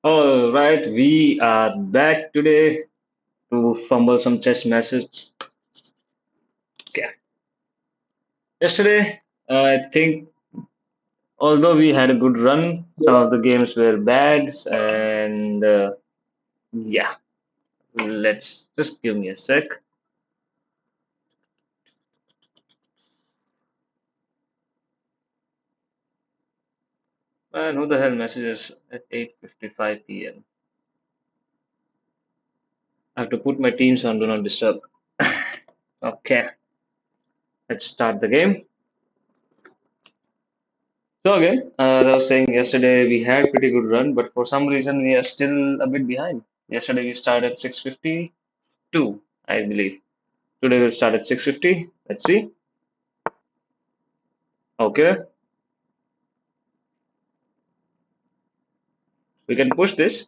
All right, we are back today to fumble some chess message. Okay. Yesterday, I think although we had a good run, some of the games were bad, and yeah, let's just give me a sec. And who the hell messages at 8:55 p.m.? I have to put my teams on Do Not Disturb. Okay, let's start the game. So again, as I was saying yesterday, we had pretty good run, but for some reason we are still a bit behind. Yesterday we started at 6:52, I believe. Today we'll start at 6:50. Let's see. Okay, we can push this.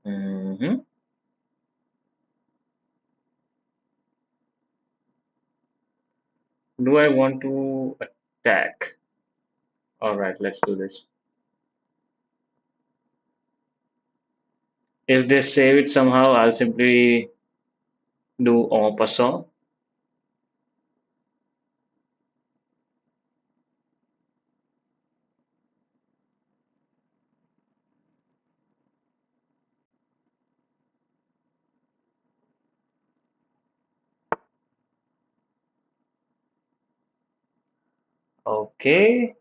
hmm Do I want to attack? All right, let's do this. If they save it somehow, I'll simply do en passant. Okay,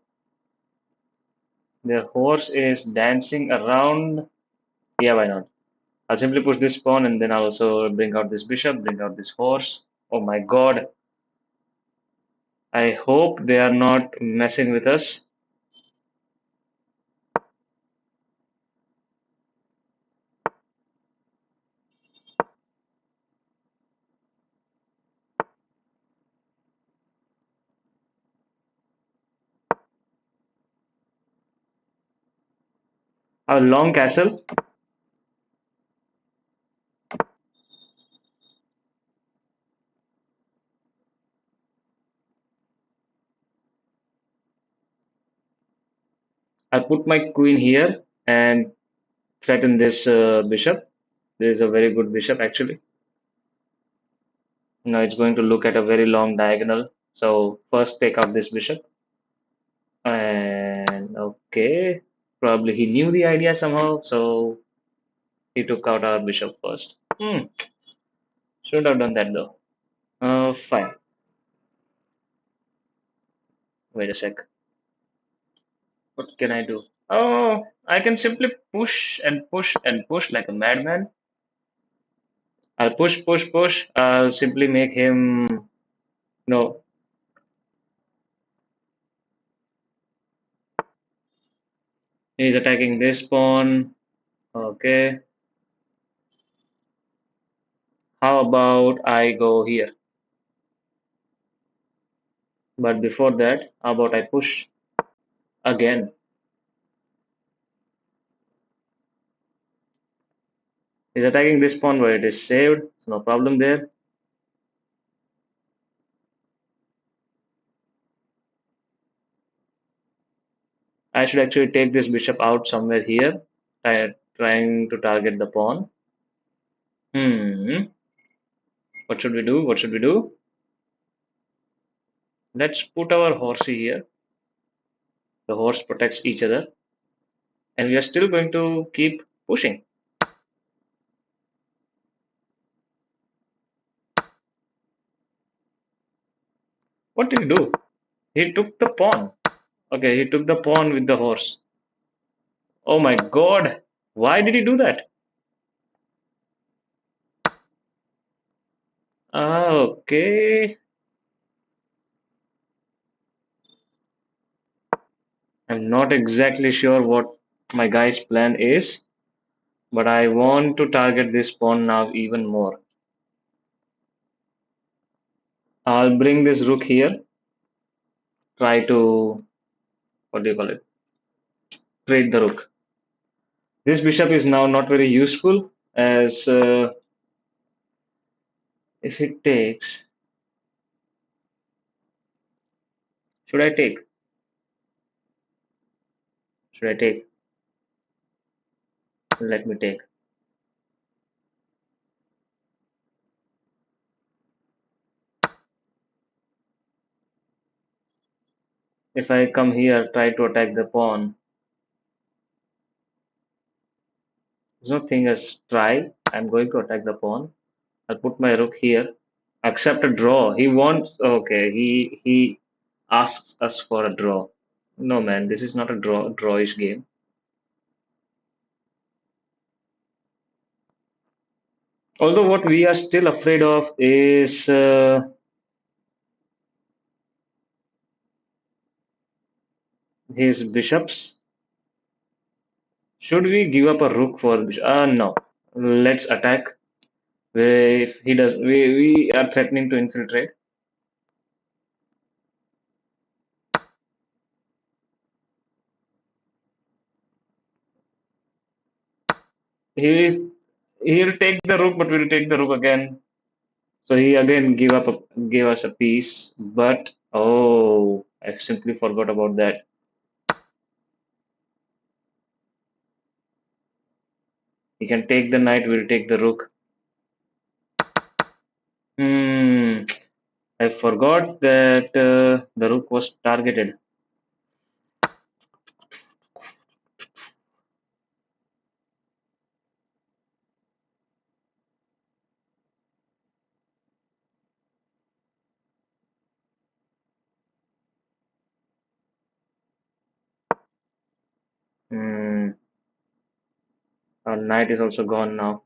the horse is dancing around. Yeah, why not? I'll simply push this pawn and then I'll also bring out this bishop, bring out this horse. Oh my god. I hope they are not messing with us. A long castle. I'll put my queen here and threaten this bishop. This is a very good bishop actually. Now it's going to look at a very long diagonal. So first take out this bishop. And okay, probably he knew the idea somehow, so he took out our bishop first. Should have done that though. Fine. Wait a sec. What can I do? Oh, I can simply push and push and push like a madman. I'll push, push, push. I'll simply make him. No, he's attacking this pawn. Okay. How about I go here? But before that, how about I push again? He's attacking this pawn where it is saved. No problem there. I should actually take this bishop out somewhere here, trying to target the pawn. Hmm. What should we do? What should we do? Let's put our horsey here. The horse protects each other, and we are still going to keep pushing. What did he do? He took the pawn. Okay, he took the pawn with the horse. Oh my god! Why did he do that? Okay. I'm not exactly sure what my guy's plan is, but I want to target this pawn now even more. I'll bring this rook here, try to, what do you call it? Trade the rook. This bishop is now not very useful as if it takes, should I take? Should I take? Let me take. If I come here, try to attack the pawn. There's no thing as try. I'm going to attack the pawn. I'll put my rook here. Accept a draw. He wants. Okay, he asks us for a draw. No man, this is not a drawish game. Although what we are still afraid of is his bishops. Should we give up a rook for bishop? No. Let's attack. If he does, we are threatening to infiltrate. He is. He'll take the rook, but we'll take the rook again. So he again gave us a piece. But oh, I simply forgot about that. He can take the knight. We'll take the rook. Hmm. I forgot that the rook was targeted. Hmm. Our knight is also gone now.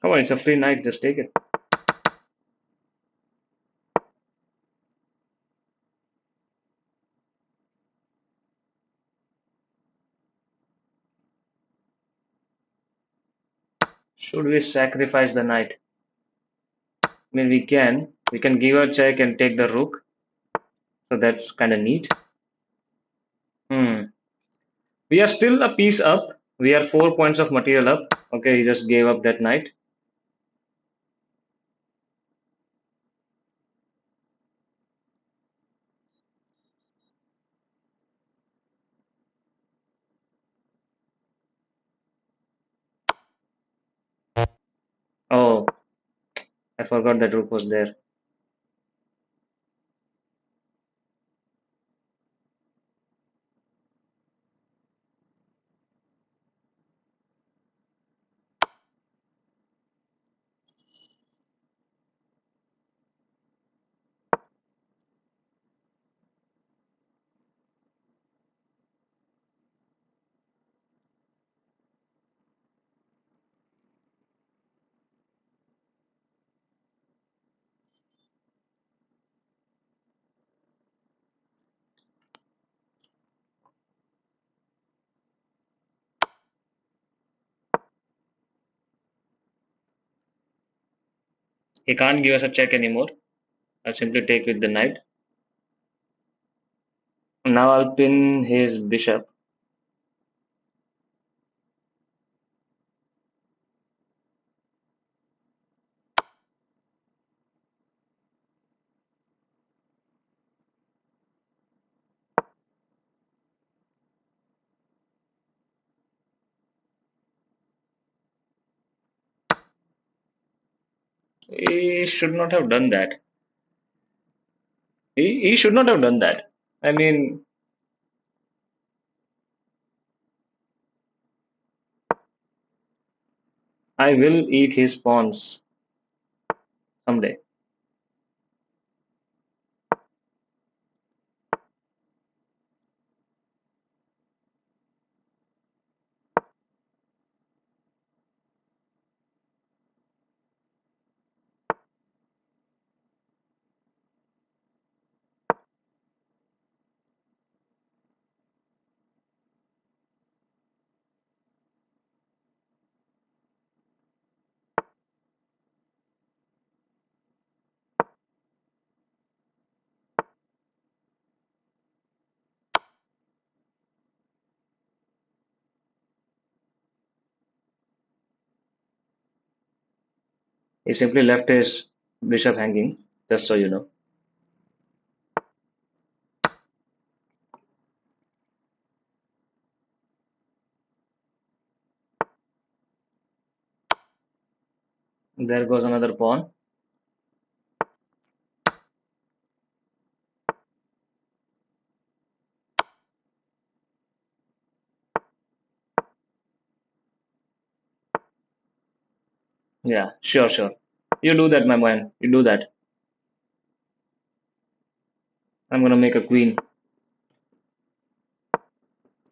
Come on, it's a free knight. Just take it. Should we sacrifice the knight? I mean, we can. We can give a check and take the rook. So that's kind of neat. Hmm. We are still a piece up. We are 4 points of material up. Okay, he just gave up that knight. Oh, I forgot that rook was there. He can't give us a check anymore. I'll simply take with the knight. Now I'll pin his bishop. He should not have done that. He should not have done that. I mean, I will eat his pawns someday. He simply left his bishop hanging, just so you know. There goes another pawn. Yeah, sure, sure. You do that, my man. You do that. I'm gonna make a queen.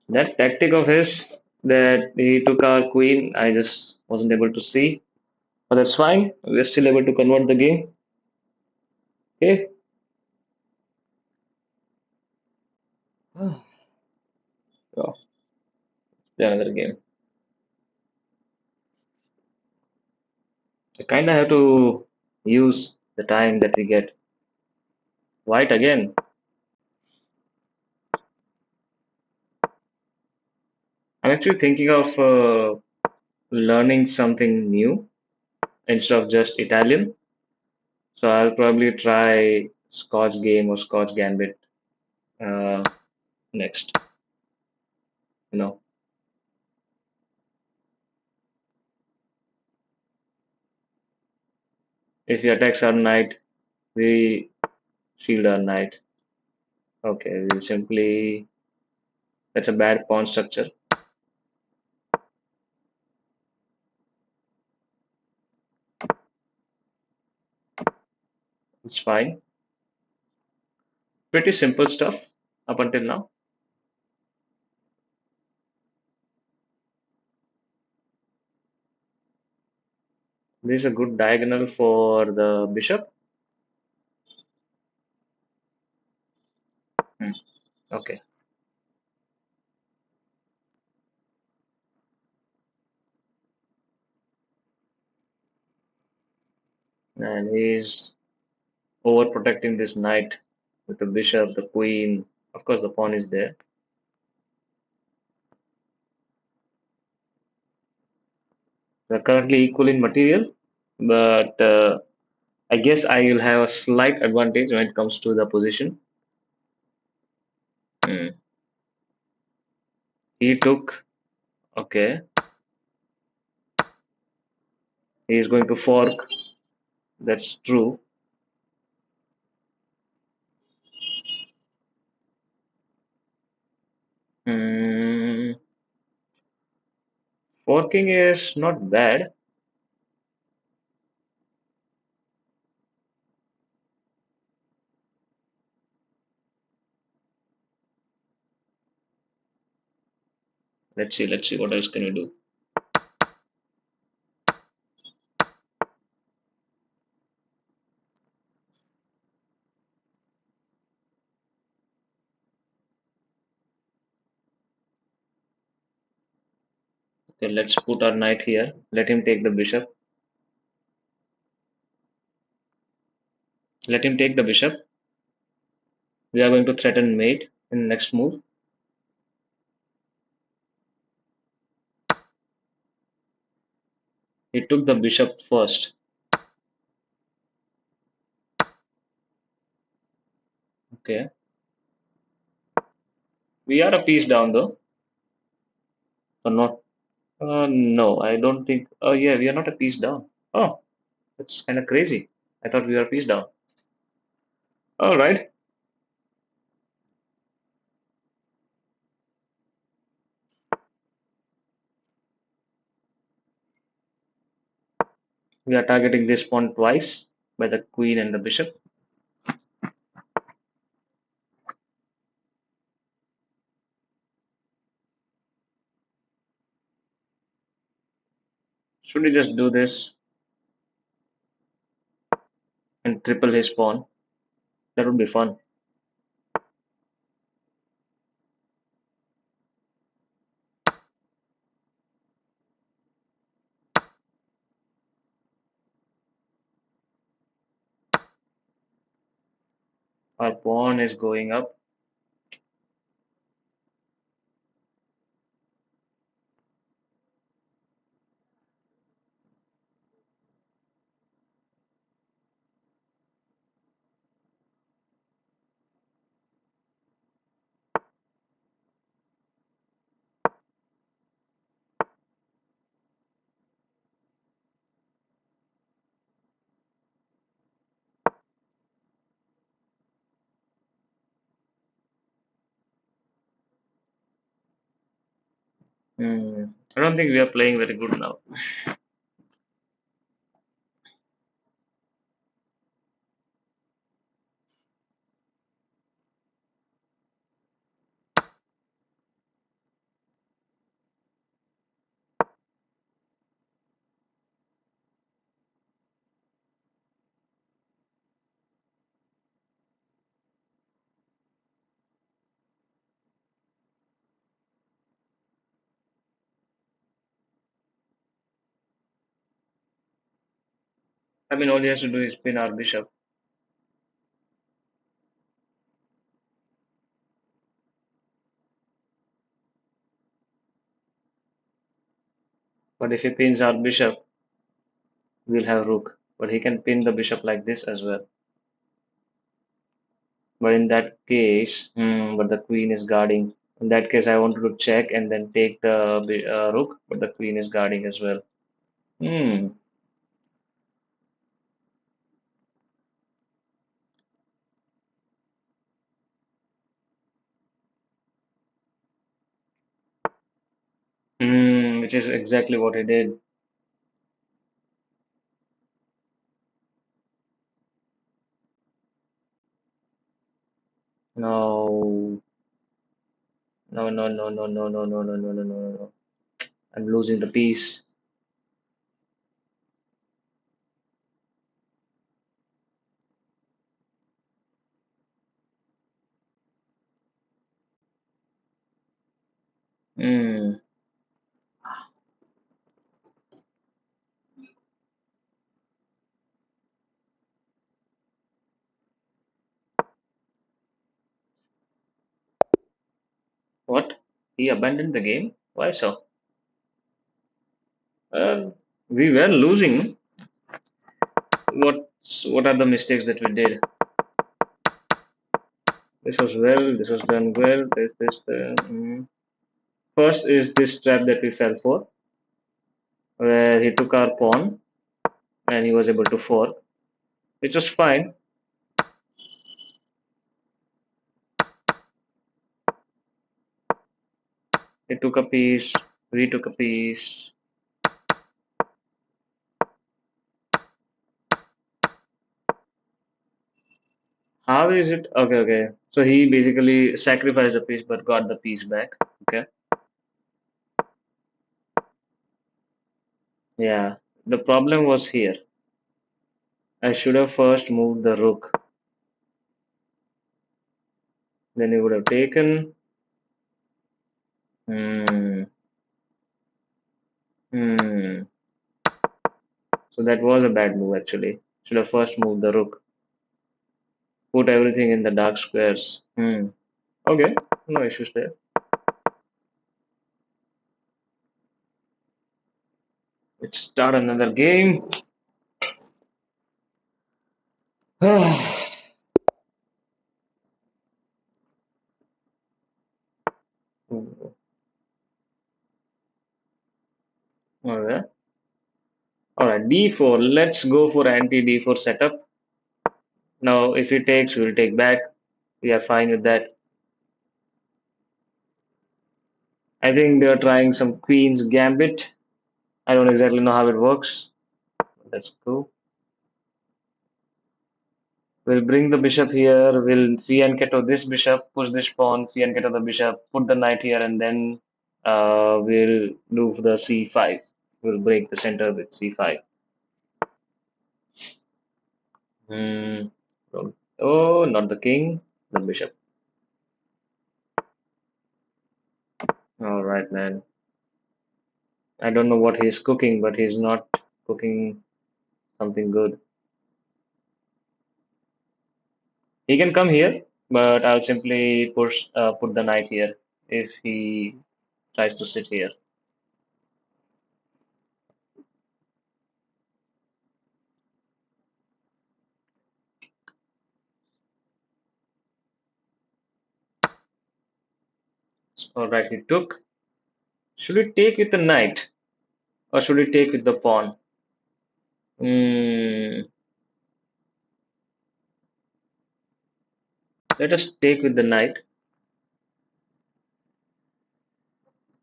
That tactic of his that he took our queen, I just wasn't able to see. But that's fine. We're still able to convert the game. Okay. So, play another game. I kinda have to use the time that we get. White again. I'm actually thinking of learning something new instead of just Italian. So I'll probably try Scotch game or Scotch Gambit uh, next. You know, if he attacks our knight, we shield our knight. Okay, we'll simply. That's a bad pawn structure. It's fine. Pretty simple stuff up until now. This is a good diagonal for the bishop. Hmm, okay, and he's overprotecting this knight with the bishop, the queen. Of course, the pawn is there. They're currently equal in material, but I guess I will have a slight advantage when it comes to the position. Hmm. He took, okay, he is going to fork. That's true. Hmm. Forking is not bad. Let's see what else can we do. Okay, let's put our knight here. Let him take the bishop. Let him take the bishop. We are going to threaten mate in next move. He took the bishop first. Okay. We are a piece down though. Or not? No, I don't think. Oh yeah, we are not a piece down. Oh, that's kind of crazy. I thought we were a piece down. All right. We are targeting this pawn twice by the queen and the bishop. Should we just do this and triple his pawn? That would be fun. Our pawn is going up. Hmm. I don't think we are playing very good now. I mean, all he has to do is pin our bishop. But if he pins our bishop, we'll have rook. But he can pin the bishop like this as well. But in that case, but the queen is guarding. In that case, I wanted to check and then take the rook, but the queen is guarding as well. Hmm. Which is exactly what he did. No, no, no, no, no, no, no, no, no, no, no, no, no. I'm losing the piece. Hmm. What? He abandoned the game? Why so? We were losing. What? What are the mistakes that we did? This was well. This was done well. First is this trap that we fell for, where he took our pawn and he was able to fork, which was fine. He took a piece, retook a piece. How is it? Okay, okay. So he basically sacrificed a piece but got the piece back. Okay. Yeah. The problem was here. I should have first moved the rook. Then he would have taken. Hmm. Hmm. So that was a bad move actually. Should have first moved the rook. Put everything in the dark squares. Okay. No issues there. Let's start another game. Alright. Alright, d4. Let's go for anti d4 setup. Now, if he takes, we'll take back. We are fine with that. I think they're trying some queen's gambit. I don't exactly know how it works. That's cool. We'll bring the bishop here. We'll fianchetto this bishop, push this pawn, fianchetto the bishop, put the knight here, and then we'll do the c5. We'll break the center with c5. Hmm. Oh, not the king, the bishop. All right, man. I don't know what he's cooking, but he's not cooking something good. He can come here, but I'll simply put the knight here if he tries to sit here. All right, he took. Should we take with the knight or should we take with the pawn? Hmm. Let us take with the knight.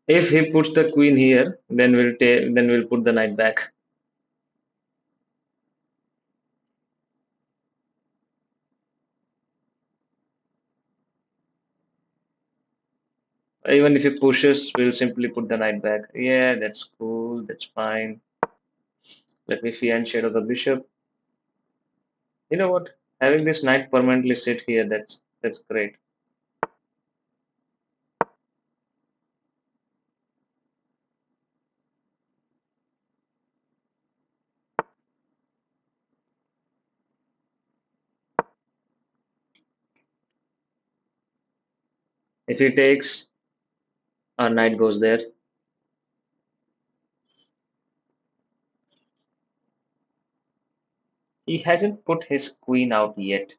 If he puts the queen here, then we'll put the knight back. Even if he pushes, we'll simply put the knight back. Yeah, that's cool. That's fine. Let me fianchetto shadow the bishop. You know what? Having this knight permanently sit here, that's great. If he takes, our knight goes there. He hasn't put his queen out yet.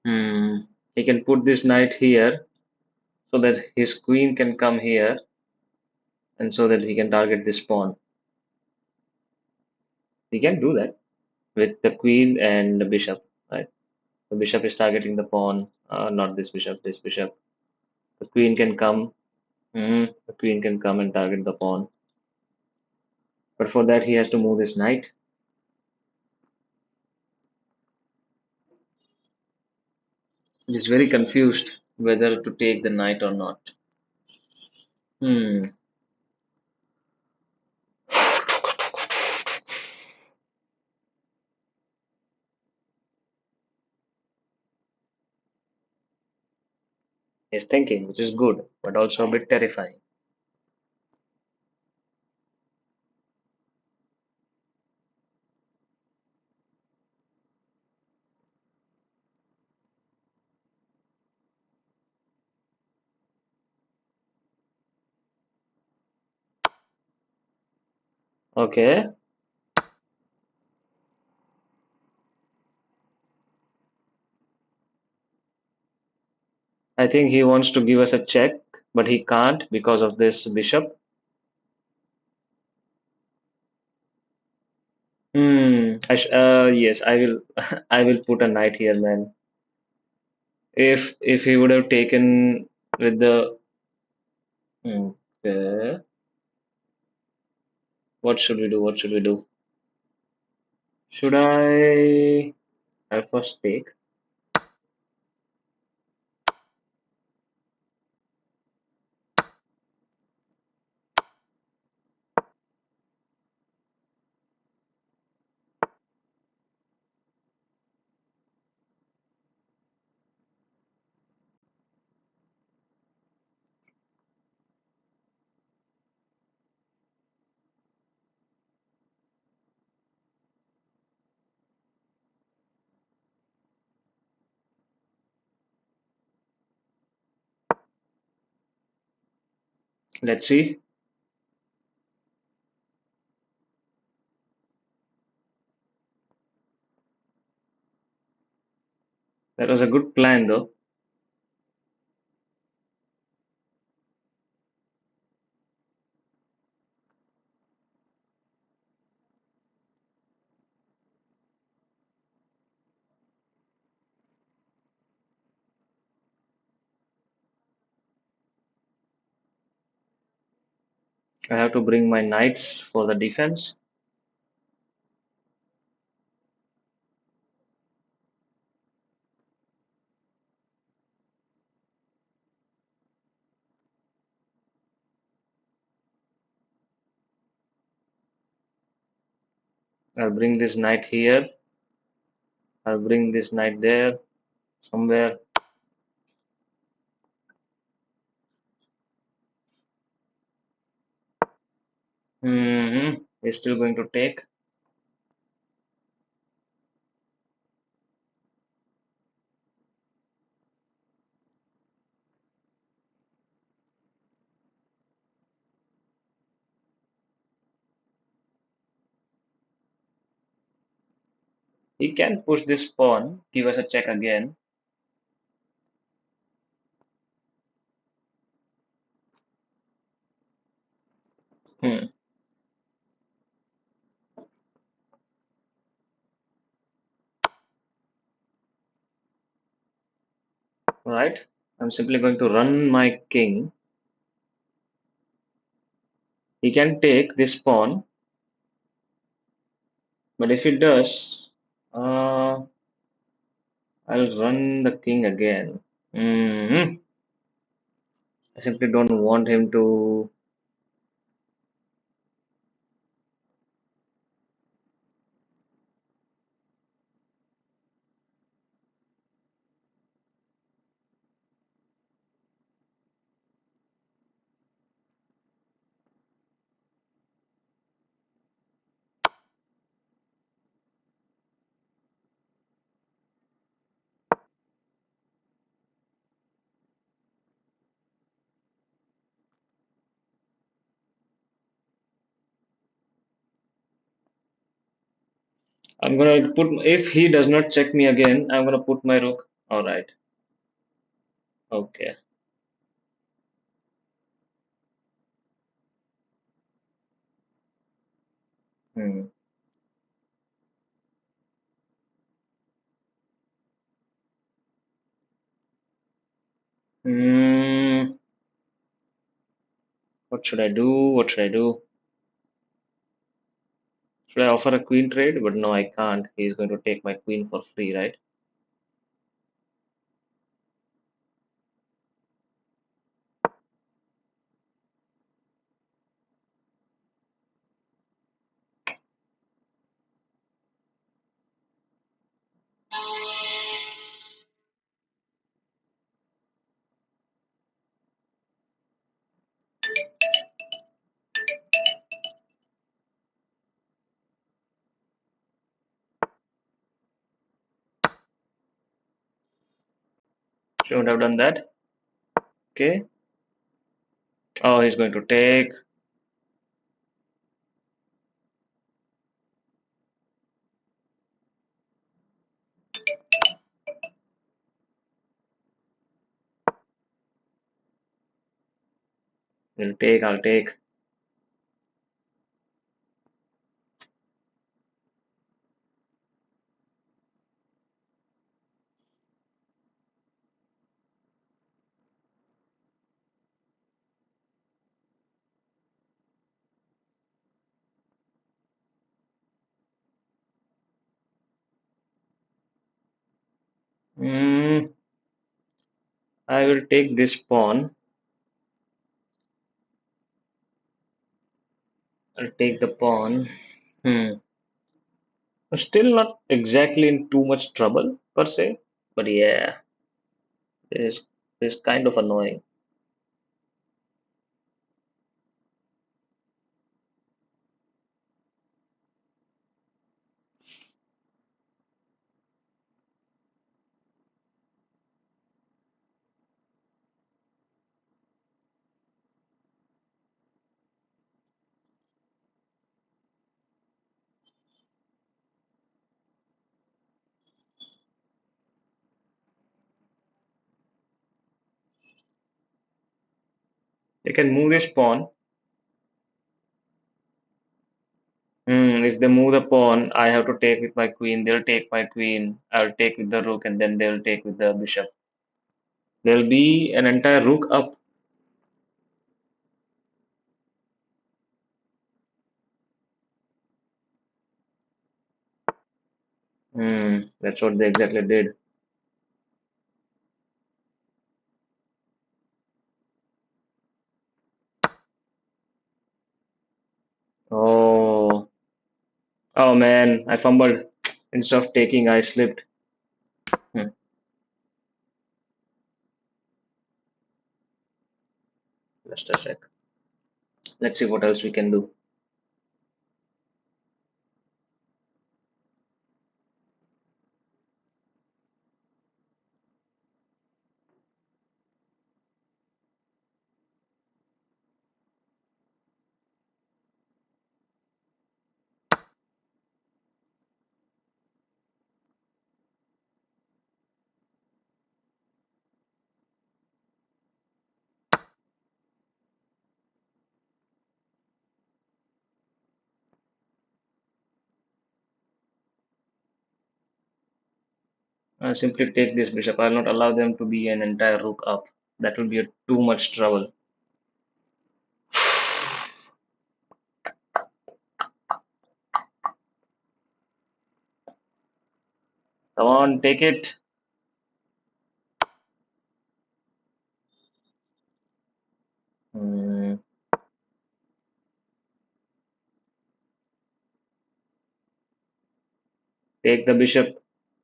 Hmm. He can put this knight here so that his queen can come here and so that he can target this pawn. He can do that with the queen and the bishop, right? The bishop is targeting the pawn, not this bishop, this bishop. The queen can come. The queen can come and target the pawn. But for that, he has to move this knight. He is very confused whether to take the knight or not. Hmm. He's thinking, which is good, but also a bit terrifying. Okay. I think he wants to give us a check, but he can't because of this bishop. Yes, I will. I will put a knight here, man. If he would have taken with the okay, what should we do? What should we do? Should I first take? Let's see. That was a good plan, though. I have to bring my knights for the defense. I'll bring this knight here. I'll bring this knight there somewhere. He's still going to take. He can push this pawn, give us a check again. Hmm. Right? I'm simply going to run my king. He can take this pawn, but if he does, I'll run the king again. Hmm. I simply don't want him to. I'm gonna put. If he does not check me again, I'm gonna put my rook. All right. Okay. Hmm. Hmm. What should I do? What should I do? Should I offer a queen trade? But no, I can't. He's going to take my queen for free, right? Shouldn't have done that. Okay. Oh, he's going to take. He'll take. I'll take. Hmm. I will take this pawn. I'll take the pawn. Hmm. I'm still not exactly in too much trouble per se, but yeah, it's kind of annoying. They can move this pawn. If they move the pawn, I have to take with my queen. They'll take my queen. I'll take with the rook, and then they'll take with the bishop. There'll be an entire rook up. That's what they exactly did. Oh, oh man, I fumbled. Instead of taking, I slipped. Hmm. Just a sec. Let's see what else we can do. Simply take this bishop. I'll not allow them to be an entire rook up. That will be a too much trouble. Come on, take it. Hmm, take the bishop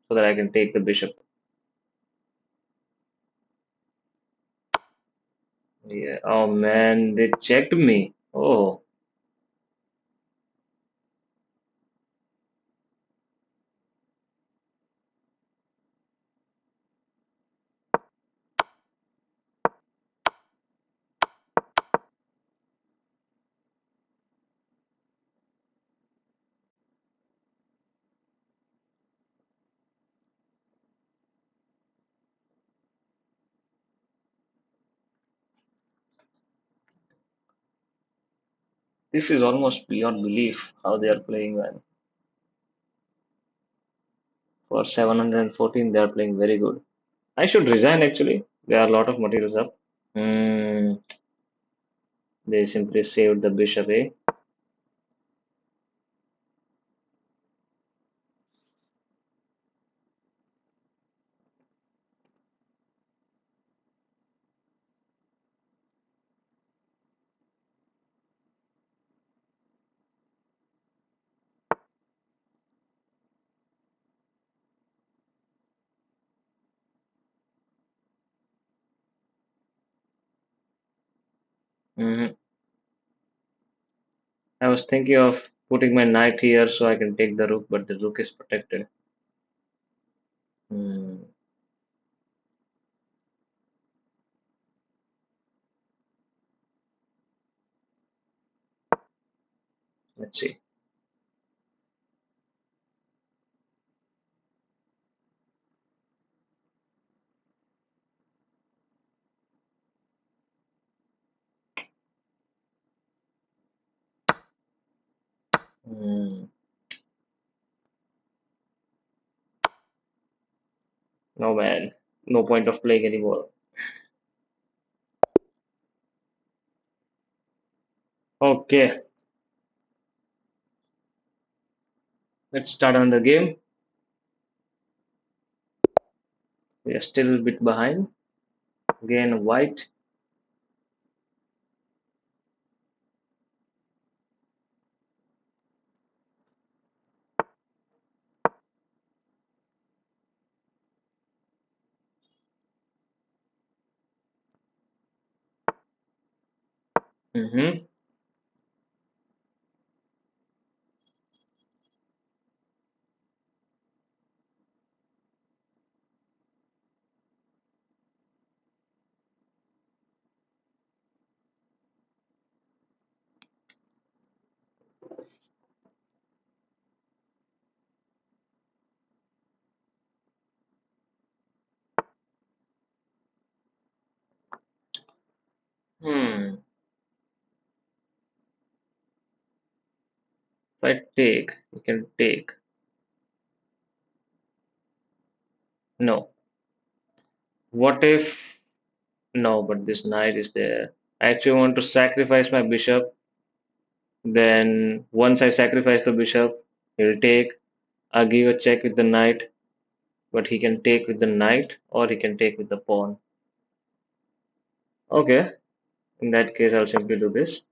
so that I can take the bishop. Yeah. Oh man, they checked me. Oh. This is almost beyond belief how they are playing, man. For 714, they are playing very good. I should resign actually. There are a lot of materials up. Hmm, they simply saved the bishop, eh? Hmm. I was thinking of putting my knight here so I can take the rook, but the rook is protected. Hmm, let's see. Hmm, no man, no point of playing anymore. Okay, let's start on the game. We are still a bit behind. Again, white. Mm-hmm. Hmm. If I take, you can take. No. What if? No, but this knight is there. I actually want to sacrifice my bishop. Then once I sacrifice the bishop, he'll take. I'll give a check with the knight, but he can take with the knight or he can take with the pawn. Okay, in that case, I'll simply do this.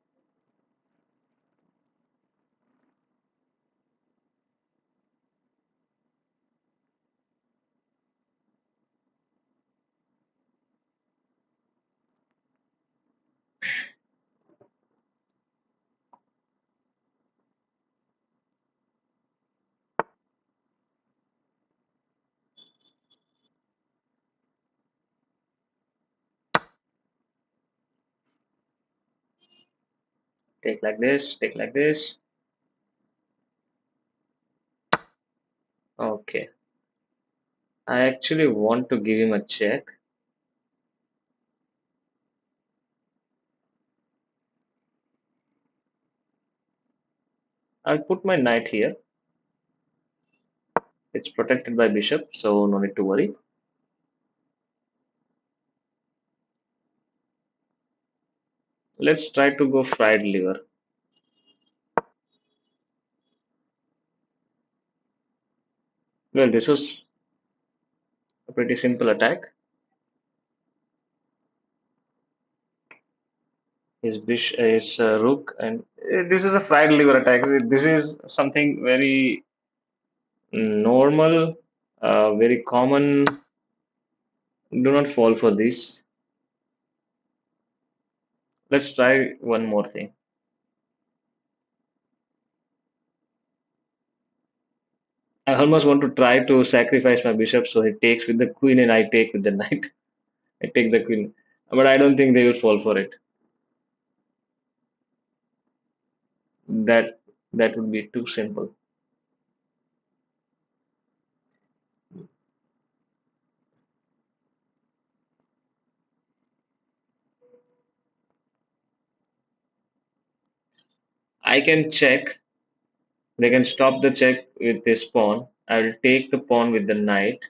Take like this, take like this. Okay. I actually want to give him a check. I'll put my knight here. It's protected by bishop, so no need to worry. Let's try to go fried liver. Well, this was a pretty simple attack. His rook, and this is a fried liver attack. This is something very normal, very common. Do not fall for this. Let's try one more thing. I almost want to try to sacrifice my bishop so he takes with the queen and I take with the knight. I take the queen, but I don't think they will fall for it. That that would be too simple. I can check. They can stop the check with this pawn. I will take the pawn with the knight.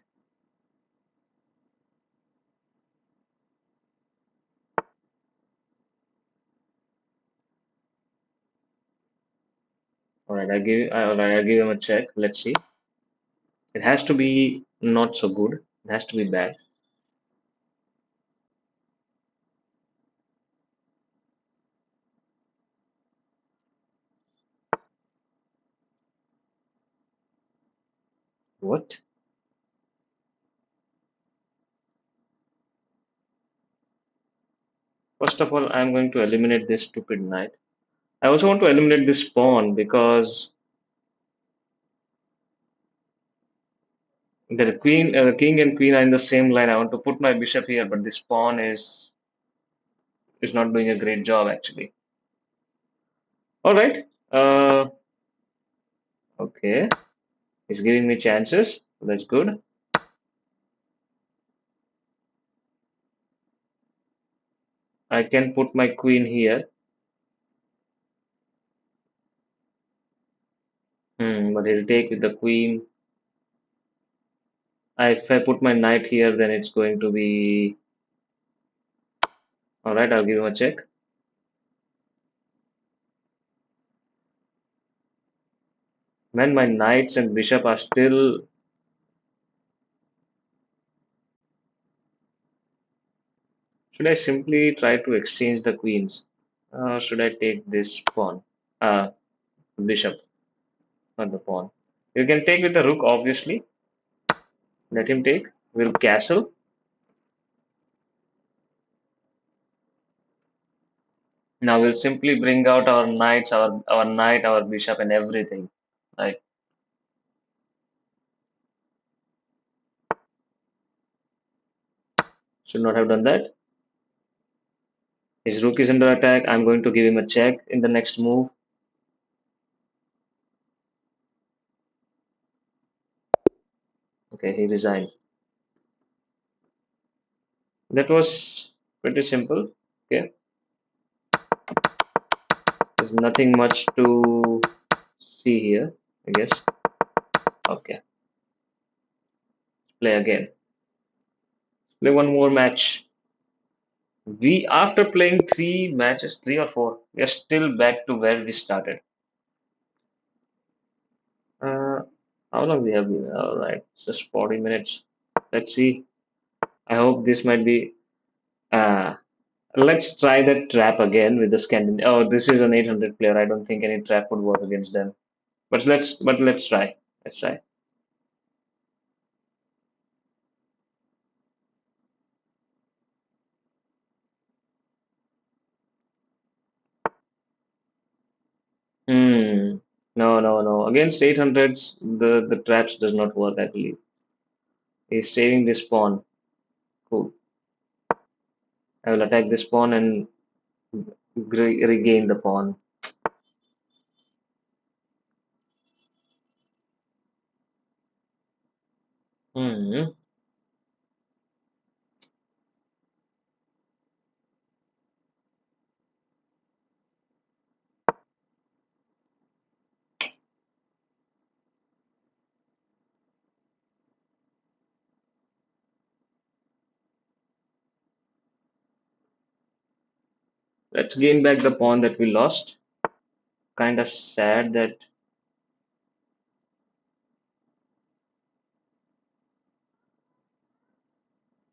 All right, I give him a check. Let's see. It has to be not so good. It has to be bad. What? First of all, I'm going to eliminate this stupid knight. I also want to eliminate this pawn because the king and queen are in the same line. I want to put my bishop here, but this pawn is not doing a great job actually. All right. Okay. He's giving me chances. That's good. I can put my queen here. But he'll take with the queen. If I put my knight here, then it's going to be all right. I'll give him a check. When my knights and bishop are still, should I simply try to exchange the queens? Should I take this pawn? Uh, Bishop, not the pawn. You can take with the rook, obviously. Let him take. We'll castle. Now we'll simply bring out our knights, our knight, our bishop, and everything. Right? Should not have done that. His rook is under attack. I'm going to give him a check in the next move. Okay, he resigned. That was pretty simple. Okay, there's nothing much to see here, I guess. Okay, play again. Play one more match. We, after playing three matches, three or four, we are still back to where we started. Uh, how long we have been? All right, just 40 minutes. Let's see. I hope this might be. Uh, let's try that trap again with the Scandinavian. Oh, this is an 800 player. I don't think any trap would work against them. But let's try. Let's try. Hmm. No, no, no. Against 800s, the traps does not work, I believe. He's saving this pawn. Cool. I will attack this pawn and regain the pawn. Hmm. Let's gain back the pawn that we lost. Kind of sad that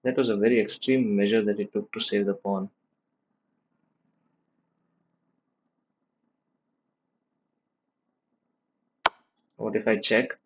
that was a very extreme measure that he took to save the pawn. What if I check?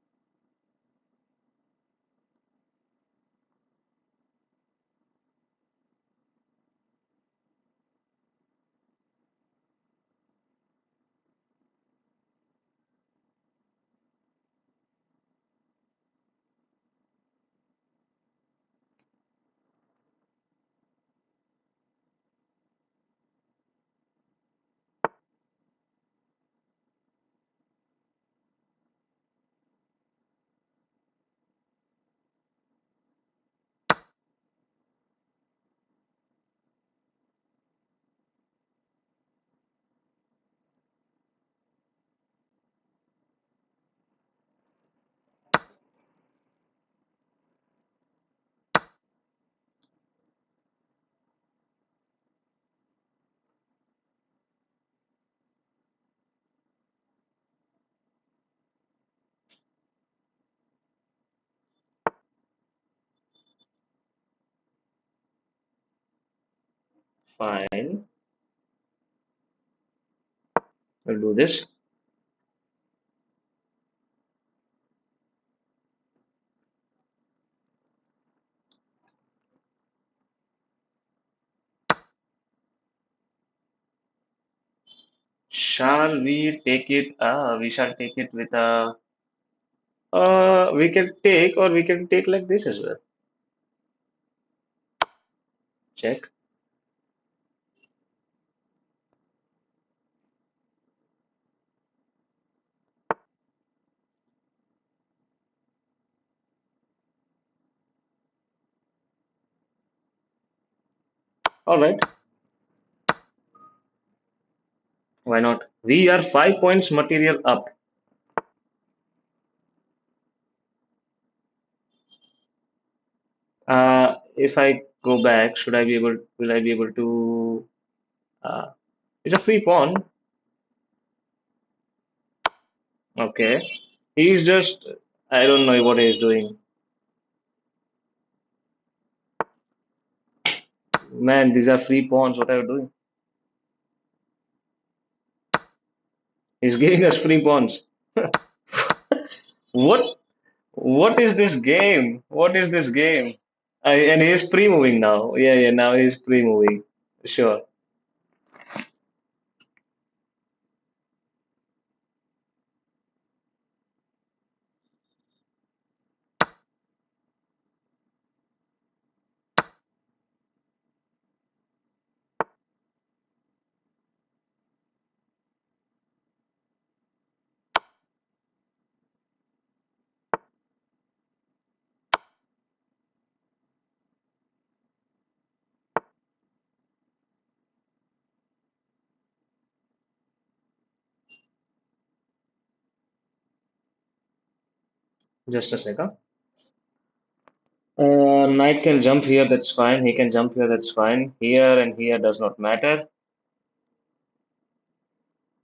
Fine. We'll do this. Shall we take it? We shall take it with a. We can take, or we can take like this as well. Check. All right. Why not? We are 5 points material up. If I go back, should I be able? Will I be able to? Uh, it's a free pawn. Okay. He's just. I don't know what he's doing. Man, these are free pawns. What are you doing? He's giving us free pawns. What? What is this game? What is this game? And he's pre-moving now. Yeah, yeah. Now he's pre-moving. Sure. Just a second. Knight can jump here. That's fine. He can jump here. That's fine. Here and here does not matter.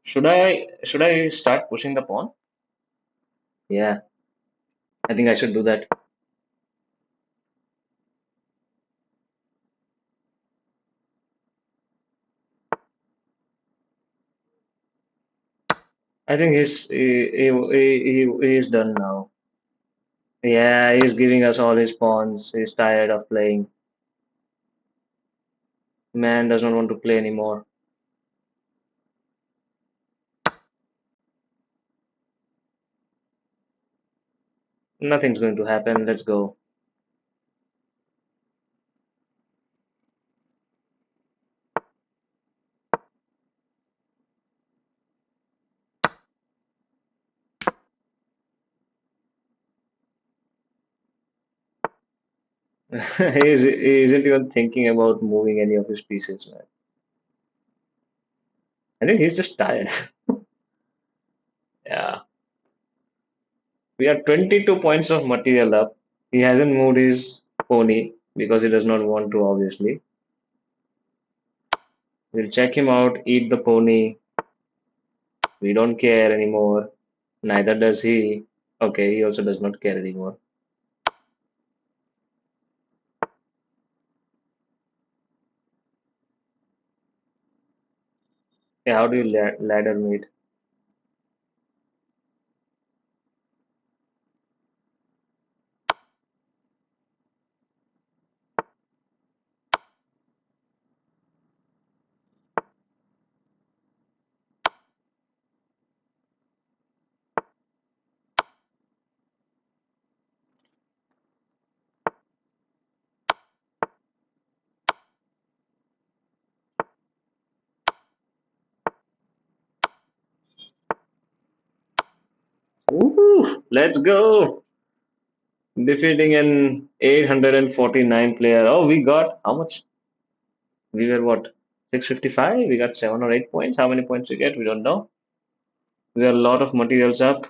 Should I start pushing the pawn? Yeah, I think I should do that. I think he is done now. Yeah, he's giving us all his pawns. He's tired of playing. Man does not want to play anymore. Nothing's going to happen. Let's go. He isn't even thinking about moving any of his pieces, man. I think he's just tired. Yeah. We are 22 points of material up. He hasn't moved his pony because he does not want to, obviously. We'll check him out, eat the pony. We don't care anymore. Neither does he. Okay, he also does not care anymore. Yeah, how do you ladder meet? Woo! Let's go! Defeating an 849 player. Oh, we got how much? We were what? 655? We got 7 or 8 points. How many points we get? We don't know. We got a lot of materials up,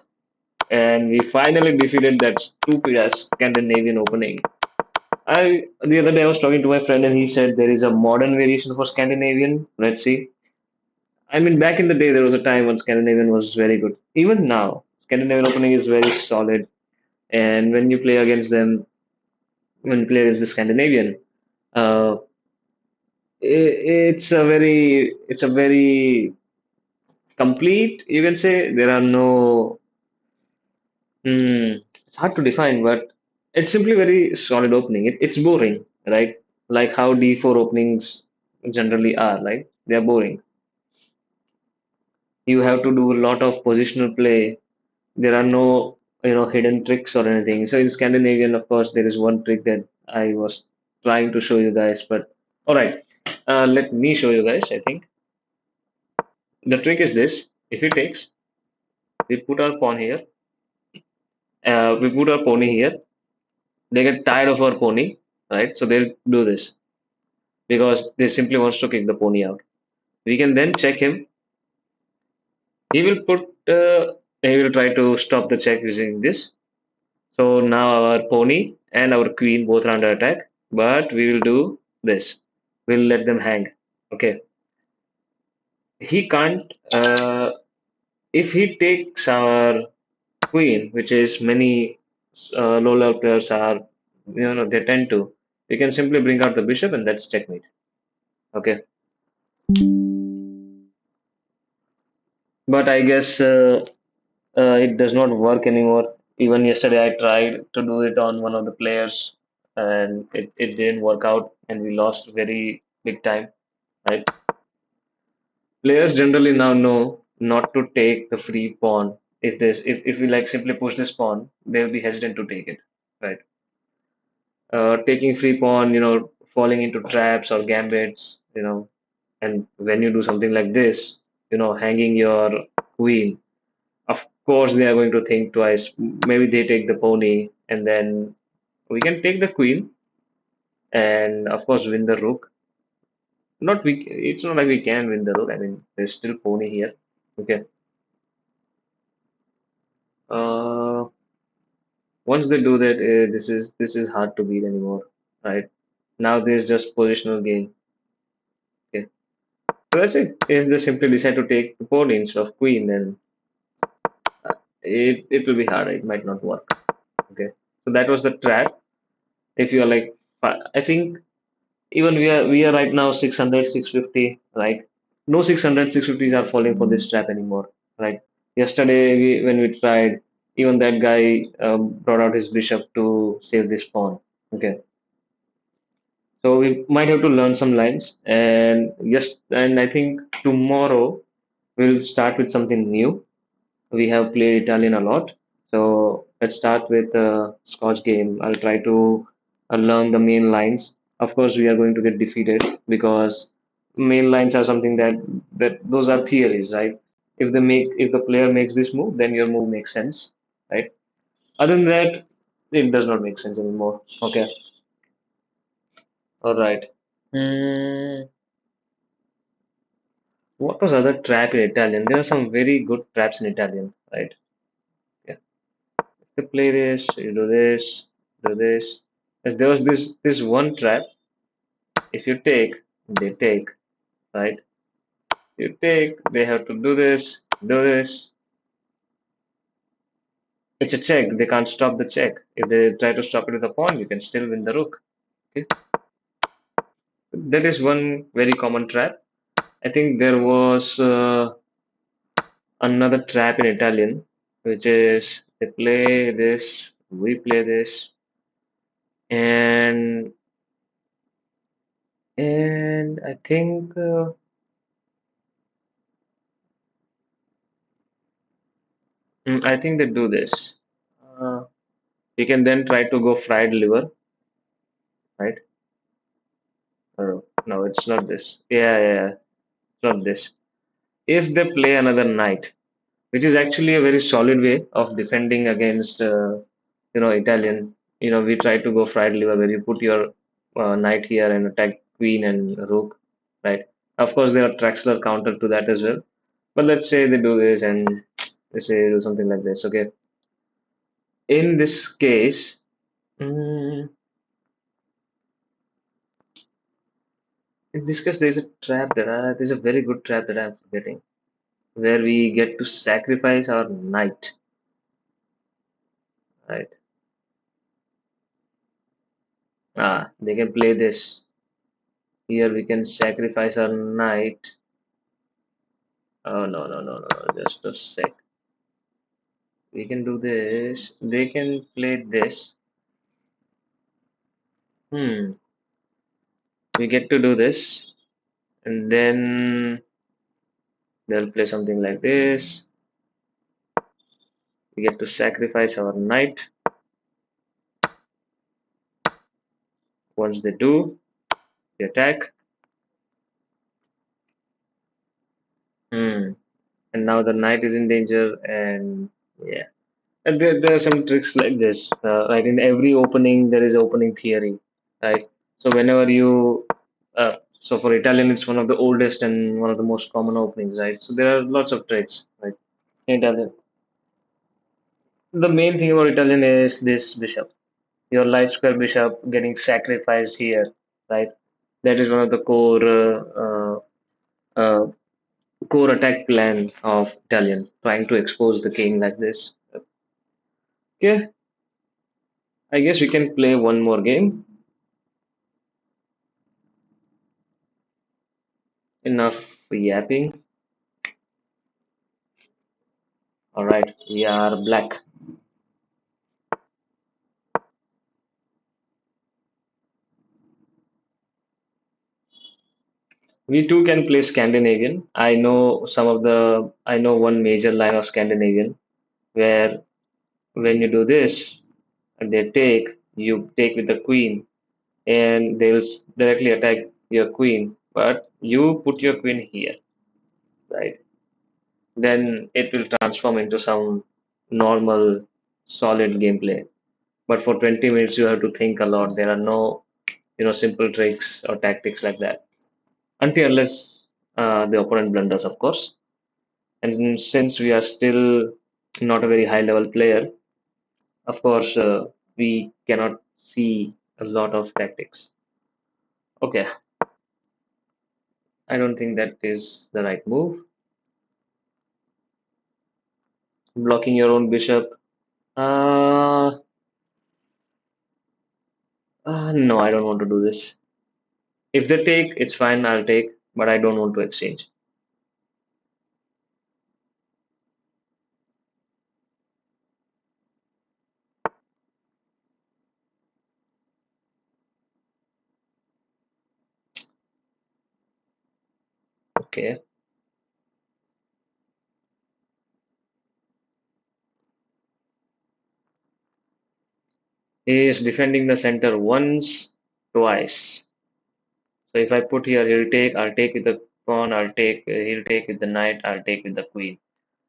and we finally defeated that stupid ass Scandinavian opening. The other day I was talking to my friend, and he said there is a modern variation for Scandinavian. Let's see. I mean, back in the day, there was a time when Scandinavian was very good. Even now, Scandinavian opening is very solid. And when you play against them, when you play against the Scandinavian, uh, it's a very complete. You can say there are no. It's hard to define, but it's simply very solid opening. It's boring, right? Like how D4 openings generally are, right? They are boring. You have to do a lot of positional play. There are no, hidden tricks or anything. So in Scandinavian, of course, there is one trick that I was trying to show you guys. But all right, let me show you guys. I think the trick is this: if he takes, we put our pawn here. We put our pony here. They get tired of our pony, right? So they'll do this because they simply wants to kick the pony out. We can then check him. He will put. He will try to stop the check using this. So now our pony and our queen both are under attack, but we will do this. We'll let them hang. Okay. He can't. If he takes our queen, which is many low level players are, they tend to. We can simply bring out the bishop and that's checkmate. Okay. But I guess it does not work anymore. Even yesterday, I tried to do it on one of the players, and it didn't work out, and we lost very big time. Right? Players generally now know not to take the free pawn. If we like simply push this pawn, they'll be hesitant to take it. Right? Taking free pawn, falling into traps or gambits, and when you do something like this, hanging your queen, of course they are going to think twice. Maybe they take the pony, and then we can take the queen, and of course win the rook. Not we. It's not like we can win the rook. I mean, there's still pony here. Okay. Uh, Once they do that, this is hard to beat anymore, right? Now there's just positional game. Okay. So that's it. If they simply decide to take the pony instead of queen, then it will be hard. It might not work. Okay. So that was the trap. If you are like, I think even we are right now 600, 650, right? No 600, 650s are falling for this trap anymore, right? Yesterday, when we tried, even that guy brought out his bishop to save this pawn. Okay, so we might have to learn some lines, and yes, and I think tomorrow we'll start with something new. We have played Italian a lot. So let's start with a Scotch game. I'll try to learn the main lines. Of course, we are going to get defeated because main lines are something that those are theories, right? If the player makes this move, then your move makes sense, right? Other than that, it does not make sense anymore. Okay. All right. Hmm. What was other trap in Italian? There are some very good traps in Italian, right? Yeah. To play this, you do this, do this. As there was this one trap. If you take, they take, right? You take, they have to do this, do this. It's a check. They can't stop the check. If they try to stop it with a pawn, you can still win the rook. Okay? That is one very common trap. I think there was another trap in Italian, which is they play this, we play this, and I think I think they do this. Uh, you can then try to go fried liver, right? No, it's not this. Yeah, it's not this. If they play another knight, which is actually a very solid way of defending against, Italian. We try to go fried liver where you put your knight here and attack queen and rook, right? Of course, there are Traxler counter to that as well. But let's say they do this and they say do something like this. Okay. In this case, mm, there's a trap there's a very good trap that I'm forgetting, where we get to sacrifice our knight, right? They can play this. Here we can sacrifice our knight. Oh no, just a sec. We can do this. They can play this. Hmm. We get to do this, and then they'll play something like this. We get to sacrifice our knight. Once they do, they attack. Hmm. And now the knight is in danger, and yeah. And there are some tricks like this. Right, in every opening, there is opening theory, right? So whenever so for Italian, it's one of the oldest and one of the most common openings, right? So there are lots of tricks, right? In Italian, the main thing about Italian is this bishop, your light square bishop getting sacrificed here, right? That is one of the uh, core attack plan of Italian, trying to expose the king like this. Okay, I guess we can play one more game. Enough yapping. All right, we are black. We too can play Scandinavian. I know one major line of Scandinavian where when you do this, and you take with the queen, and they will directly attack your queen, but you put your queen here, right? Then it will transform into some normal, solid gameplay. But for 20 minutes, you have to think a lot. There are no, simple tricks or tactics like that. Until unless the opponent blunders, of course. And since we are still not a very high level player, of course, we cannot see a lot of tactics. Okay, I don't think that is the right move. Blocking your own bishop. Uh, no, I don't want to do this. If they take, it's fine, I'll take, but I don't want to exchange. Okay. He is defending the center once, twice. So if I put here, I'll take with the pawn, he'll take with the knight, I'll take with the queen.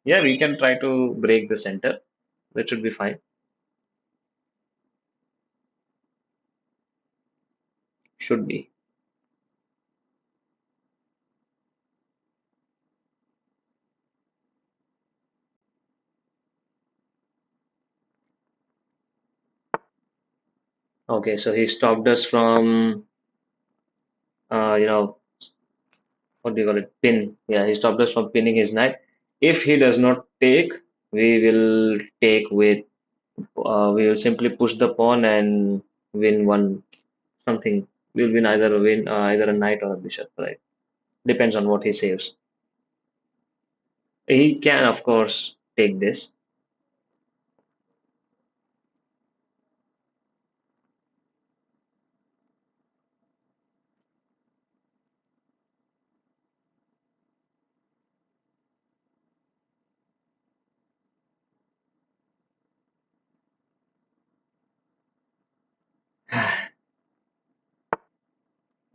Yeah, we can try to break the center. That should be fine. Should be. Okay, so he stopped us from, uh, you know, what do you call it? Pin. Yeah, he stopped us from pinning his knight. If he does not take, we will take with. We will simply push the pawn and win one something. We'll win either a knight or a bishop, right? Depends on what he saves. He can, of course, take this.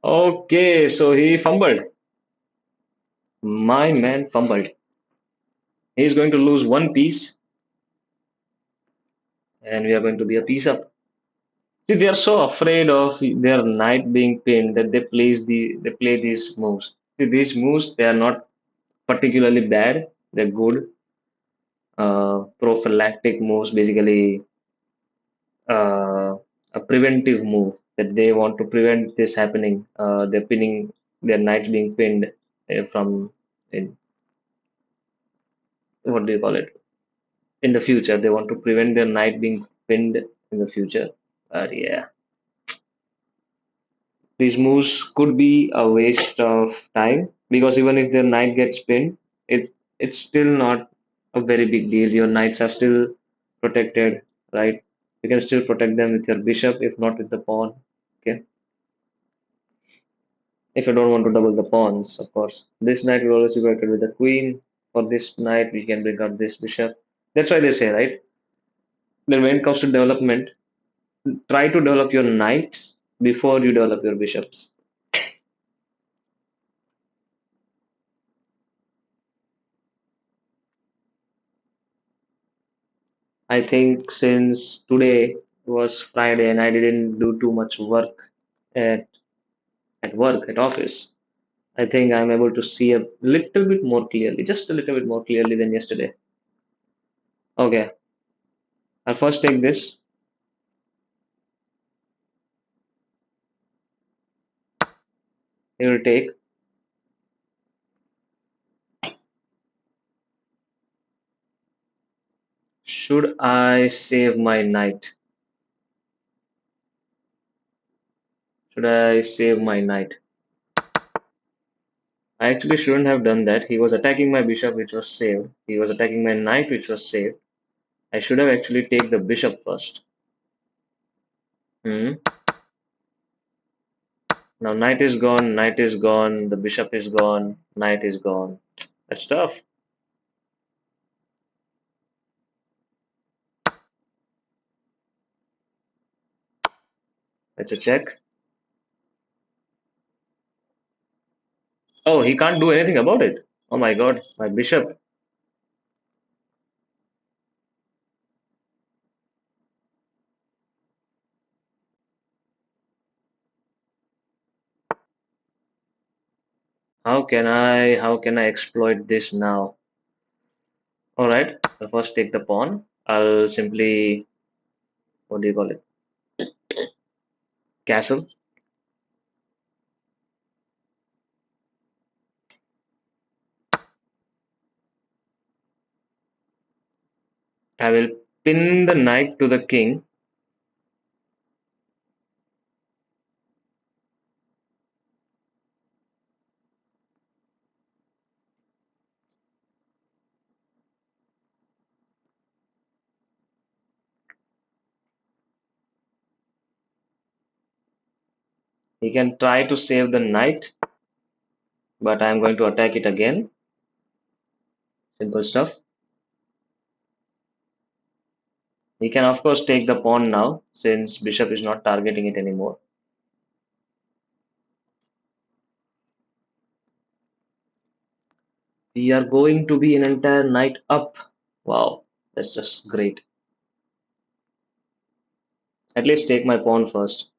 Okay, so he fumbled. My man fumbled. He's going to lose one piece, and we are going to be a piece up. See, they are so afraid of their knight being pinned that they play these moves. See, these moves they are not particularly bad. They're good prophylactic moves, basically a preventive move that they want to prevent this happening. They're pinning their knights being pinned from in what do you call it in the future. They want to prevent their knight being pinned in the future. Yeah, these moves could be a waste of time because even if their knight gets pinned, it's still not a very big deal. Your knights are still protected, right? You can still protect them with your bishop, if not with the pawn. Okay. If you don't want to double the pawns, of course. This knight will always be protected with the queen. For this knight, we can bring out this bishop. That's why they say, right? That when it comes to development, try to develop your knight before you develop your bishops. I think since today was Friday and I didn't do too much work at at office, I think I'm able to see a little bit more clearly, just a little bit more clearly than yesterday. Okay, I'll first take this. It will take. Should I save my knight? Should I save my knight? I actually shouldn't have done that. He was attacking my bishop, which was saved. He was attacking my knight, which was saved. I should have actually take the bishop first. Hmm. Now knight is gone, the bishop is gone, knight is gone. That's tough. It's a check. Oh, he can't do anything about it. Oh my god, my bishop. How can I exploit this now? Alright, I'll first take the pawn. I'll simply what do you call it? Castle. I will pin the knight to the king. He can try to save the knight, but I'm going to attack it again. Simple stuff. He can of course take the pawn now, since bishop is not targeting it anymore. We are going to be an entire knight up. Wow, that's just great. At least take my pawn first.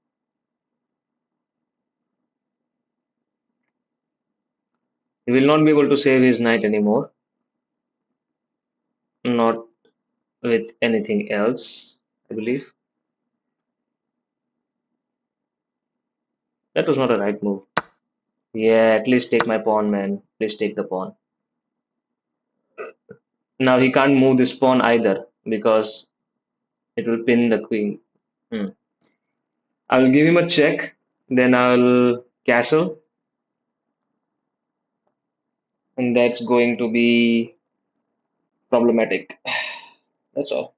He will not be able to save his knight anymore. Not with anything else, I believe. That was not a right move. Yeah, at least take my pawn, man. Please take the pawn. Now he can't move this pawn either because it will pin the queen. Hmm. I'll give him a check, then I'll castle, and that's going to be problematic. That's all.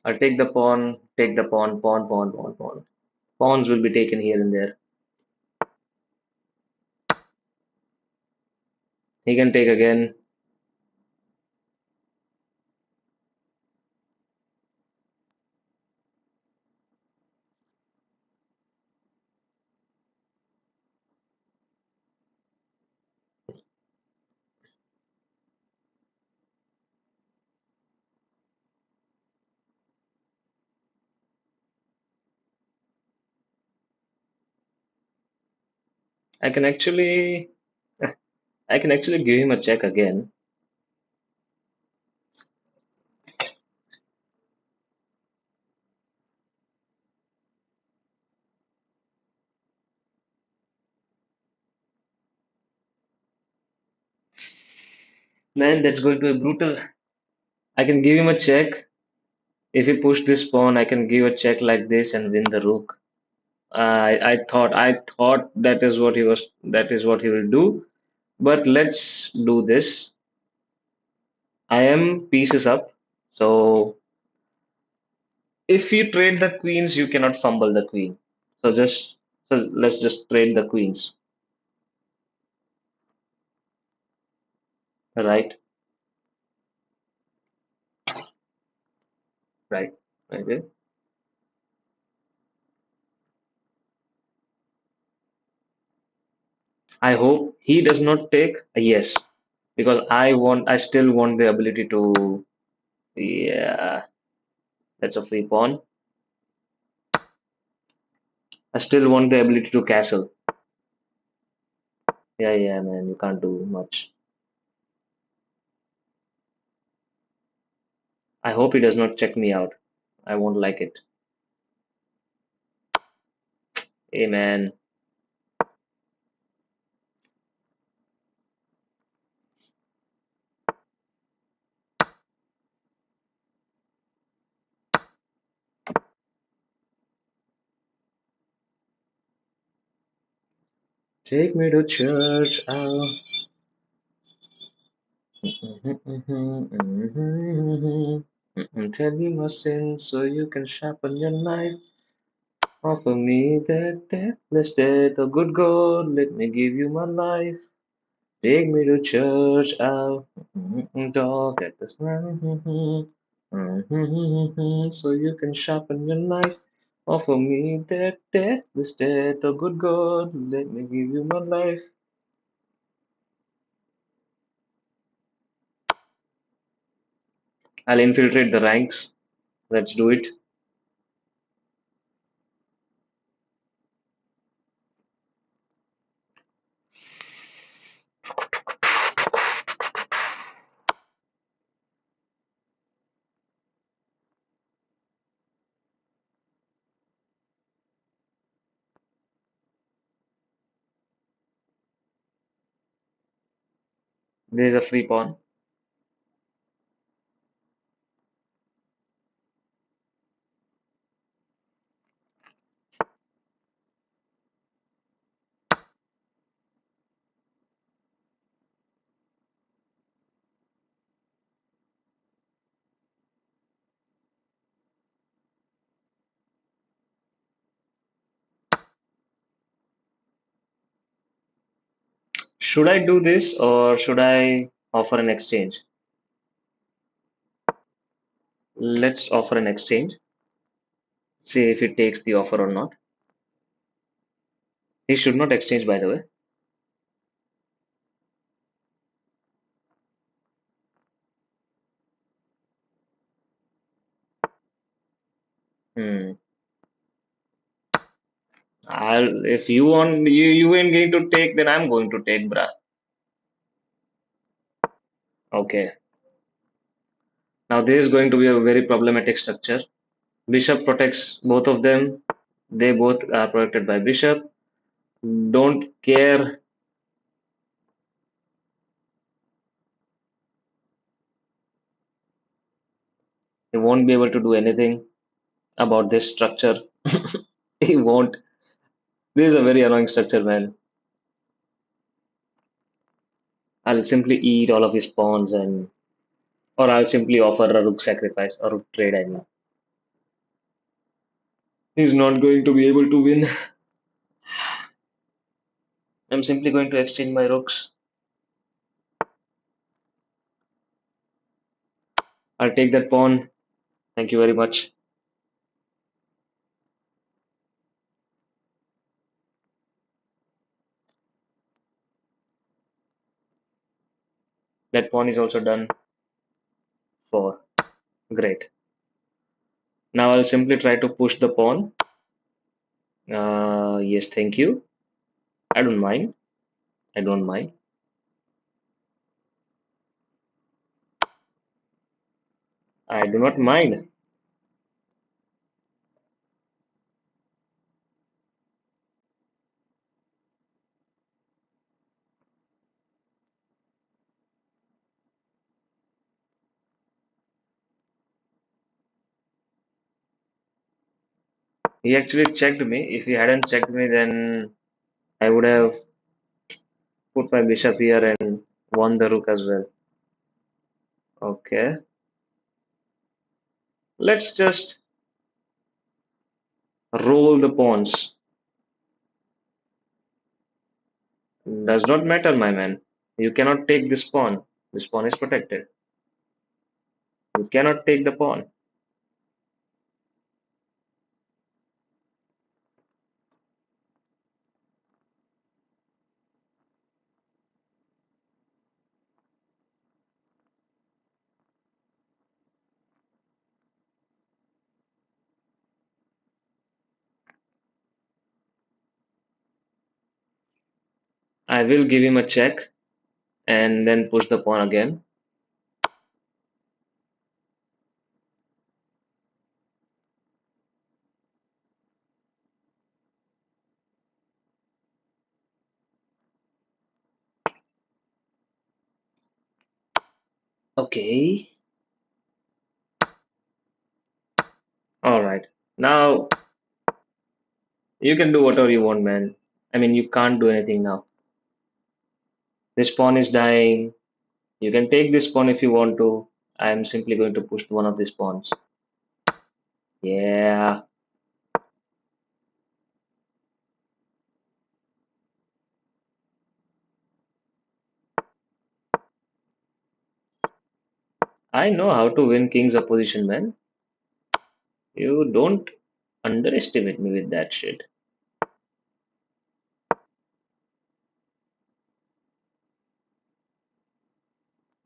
I'll take the pawn, take the pawn, pawn, pawn, pawn, pawn. Pawns will be taken here and there. He can take again. I can actually, I can actually give him a check again. Man, that's going to be brutal. I can give him a check. If he push this pawn, I can give a check like this and win the rook. I thought that is what he will do. But let's do this. I am pieces up. So if you trade the queens, you cannot fumble the queen. So just so let's just trade the queens. Right? Right. Okay. I hope he does not take a yes. Because I still want the ability to, yeah, that's a free pawn. I still want the ability to castle. Yeah, yeah, man, you can't do much. I hope he does not check me out. I won't like it. Hey, man, take me to church. Tell me my sins so you can sharpen your knife. Offer me that deathless death, oh good God, let me give you my life. Take me to church, I'll talk at the sun. So you can sharpen your knife. Offer me that deathless death, oh good God, let me give you my life. I'll infiltrate the ranks. Let's do it. There's a free pawn. Should I do this or should I offer an exchange? Let's offer an exchange. See if it takes the offer or not. He should not exchange, by the way. Hmm. If you want, you ain't going to take, then I'm going to take, bruh. Okay. Now this is going to be a very problematic structure. Bishop protects both of them. They both are protected by bishop. Don't care. He won't be able to do anything about this structure. He won't. This is a very annoying structure, man. I'll simply eat all of his pawns and, or I'll simply offer a rook sacrifice or rook trade. I mean, he's not going to be able to win. I'm simply going to exchange my rooks. I'll take that pawn. Thank you very much. That pawn is also done for. Great. Now I'll simply try to push the pawn. Yes, thank you. I don't mind. I don't mind. I do not mind. He actually checked me. If he hadn't checked me, then I would have put my bishop here and won the rook as well. Okay. Let's just roll the pawns. Does not matter, my man. You cannot take this pawn. This pawn is protected. You cannot take the pawn. I will give him a check and then push the pawn again. Okay. All right. Now you can do whatever you want, man. I mean, you can't do anything now. This pawn is dying. You can take this pawn if you want to. I'm simply going to push one of these pawns. Yeah, I know how to win king's opposition, man. You don't underestimate me with that shit.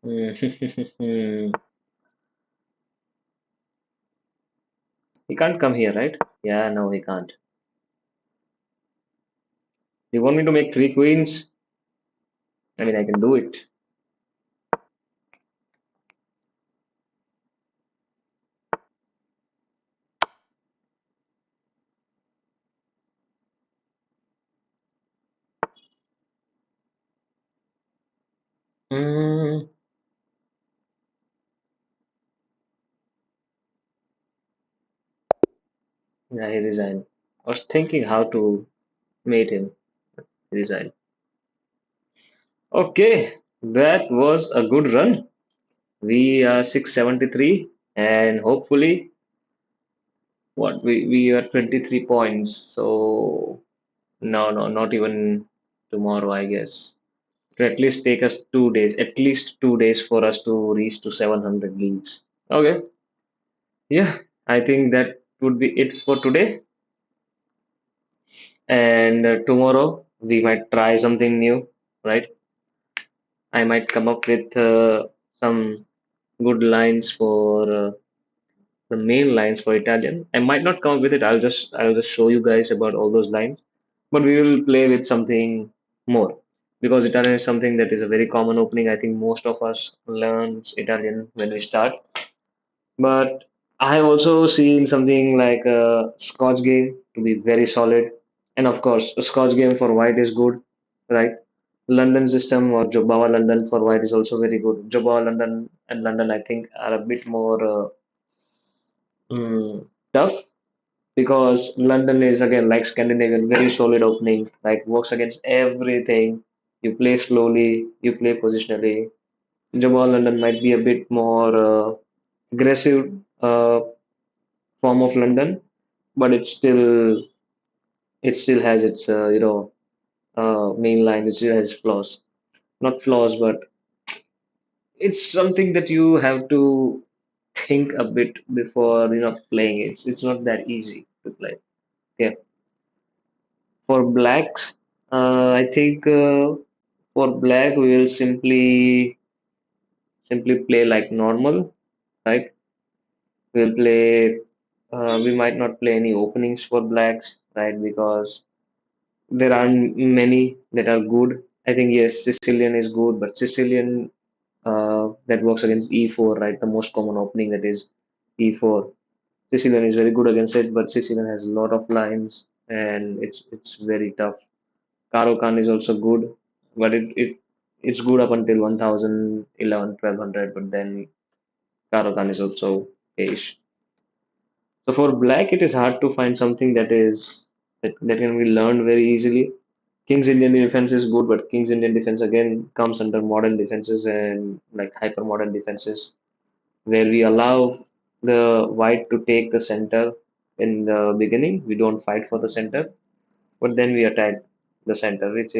He can't come here, right? Yeah, no, he can't. You want me to make three queens? I mean, I can do it. Mm, yeah, he resigned. I was thinking how to mate him. He resigned. Okay, that was a good run. We are 673, and hopefully, what we are 23 points. So no, no, not even tomorrow, I guess. To at least take us 2 days, at least 2 days for us to reach to 700 leads. Okay, yeah, I think that would be it for today. And tomorrow we might try something new, right? I might come up with some good lines for the main lines for Italian. I might not come up with it. I'll just show you guys about all those lines, but we will play with something more because Italian is something that is a very common opening. I think most of us learns Italian when we start. But I have also seen something like a Scotch game to be very solid. And of course, a Scotch game for white is good, right? London system or Jobawa London for white is also very good. Jobawa London and London, I think, are a bit more tough because London is again like Scandinavian, very solid opening, like works against everything. You play slowly, you play positionally. Jobawa London might be a bit more aggressive form of London, but it still has its main line. It still has flaws, not flaws, but it's something that you have to think a bit before playing it. It's not that easy to play. Okay, for blacks, I think for black we will simply play like normal, right? We'll play. We might not play any openings for blacks, right? Because there aren't many that are good. I think yes, Sicilian is good, but Sicilian that works against e4, right? The most common opening that is e4. Sicilian is very good against it, but Sicilian has a lot of lines and it's very tough. Karo Khan is also good, but it's good up until 1000, 11, 1200, but then Karo Khan is also ish. So for black, it is hard to find something that can be learned very easily. King's Indian defense is good, but King's Indian defense again comes under modern defenses and like hyper modern defenses, where we allow the white to take the center in the beginning. We don't fight for the center, but then we attack the center, which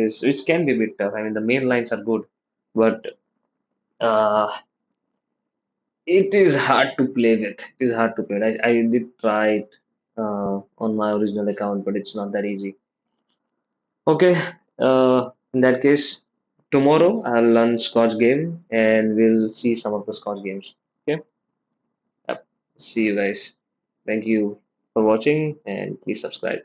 can be a bit tough. I mean, the main lines are good, but uh, it is hard to play with. It is hard to play. I did try it on my original account, but it's not that easy. Okay, in that case, tomorrow I'll learn Scotch game and we'll see some of the Scotch games. Okay, yep. See you guys. Thank you for watching and please subscribe.